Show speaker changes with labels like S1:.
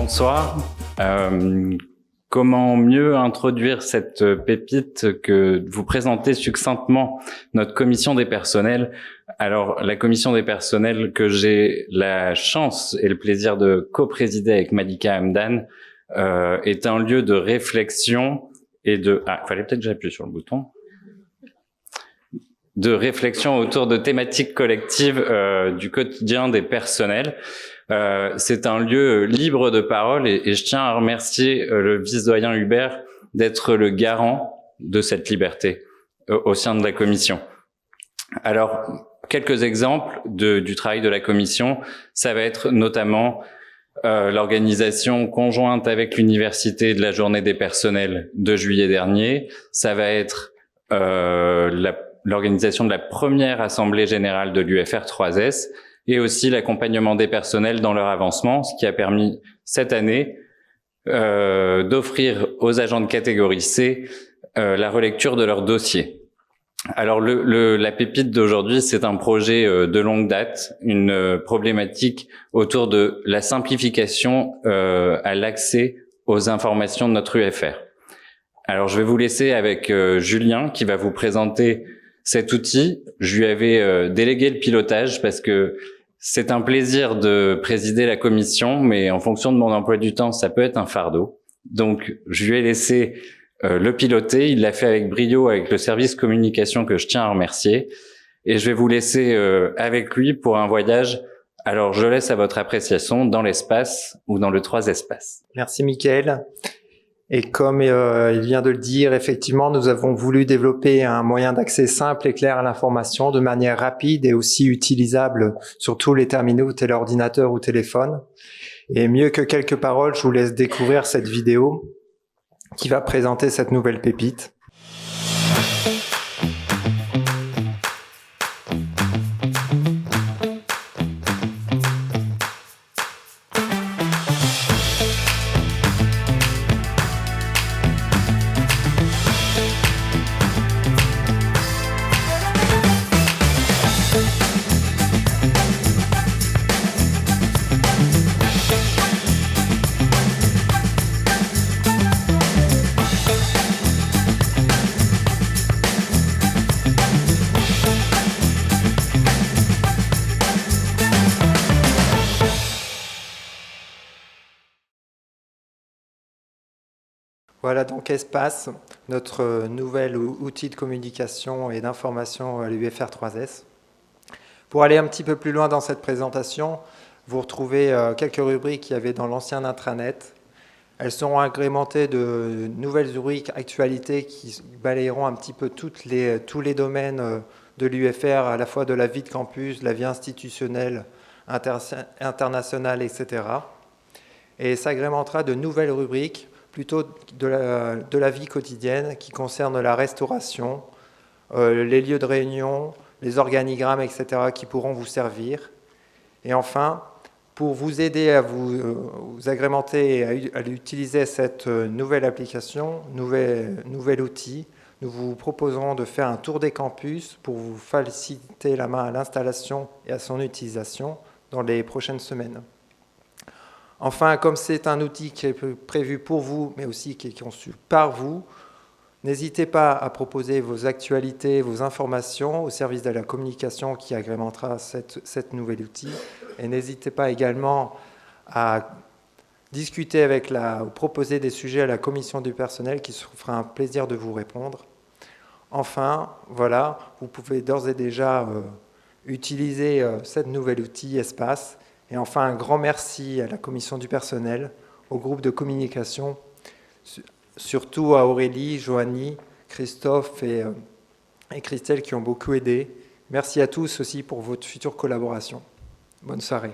S1: bonsoir. Comment mieux introduire cette pépite que de vous présenter succinctement notre commission des personnels. Alors, la commission des personnels que j'ai la chance et le plaisir de co-présider avec Malika Hamdan est un lieu de réflexion et de... Ah, il fallait peut-être que j'appuie sur le bouton. De réflexion autour de thématiques collectives du quotidien des personnels. C'est un lieu libre de parole et je tiens à remercier le vice-doyen Hubert d'être le garant de cette liberté au sein de la commission. Alors, quelques exemples du travail de la commission, ça va être notamment l'organisation conjointe avec l'université de la journée des personnels de juillet dernier, ça va être l'organisation de la première assemblée générale de l'UFR 3S et aussi l'accompagnement des personnels dans leur avancement, ce qui a permis cette année d'offrir aux agents de catégorie C la relecture de leur dossier. Alors la pépite d'aujourd'hui, c'est un projet de longue date, une problématique autour de la simplification à l'accès aux informations de notre UFR. Alors je vais vous laisser avec Julien qui va vous présenter cet outil. Je lui avais délégué le pilotage parce que c'est un plaisir de présider la commission, mais en fonction de mon emploi du temps, ça peut être un fardeau. Donc, je lui ai laissé le piloter. Il l'a fait avec brio, avec le service communication que je tiens à remercier. Et je vais vous laisser avec lui pour un voyage. Alors, je laisse à votre appréciation dans l'espace ou dans le 3 espaces.
S2: Merci, Mickaël. Et comme il vient de le dire, effectivement, nous avons voulu développer un moyen d'accès simple et clair à l'information de manière rapide et aussi utilisable sur tous les terminaux, téléordinateurs ou téléphone. Et mieux que quelques paroles, je vous laisse découvrir cette vidéo qui va présenter cette nouvelle pépite. Voilà donc Espace, notre nouvel outil de communication et d'information à l'UFR 3S. Pour aller un petit peu plus loin dans cette présentation, vous retrouvez quelques rubriques qu'il y avait dans l'ancien intranet. Elles seront agrémentées de nouvelles rubriques actualités qui balayeront un petit peu tous les domaines de l'UFR, à la fois de la vie de campus, de la vie institutionnelle, internationale, etc. Et s'agrémentera de nouvelles rubriques plutôt de la vie quotidienne qui concerne la restauration, les lieux de réunion, les organigrammes, etc. qui pourront vous servir. Et enfin, pour vous aider à vous agrémenter et à utiliser cette nouvelle application, nouvel outil, nous vous proposerons de faire un tour des campus pour vous faciliter la main à l'installation et à son utilisation dans les prochaines semaines. Enfin, comme c'est un outil qui est prévu pour vous, mais aussi qui est conçu par vous, n'hésitez pas à proposer vos actualités, vos informations au service de la communication qui agrémentera cette nouvel outil. Et n'hésitez pas également à discuter ou proposer des sujets à la commission du personnel qui se fera un plaisir de vous répondre. Enfin, voilà, vous pouvez d'ores et déjà utiliser ce nouvel outil Espace. Et enfin, un grand merci à la commission du personnel, au groupe de communication, surtout à Aurélie, Joanie, Christophe et Christelle qui ont beaucoup aidé. Merci à tous aussi pour votre future collaboration. Bonne soirée.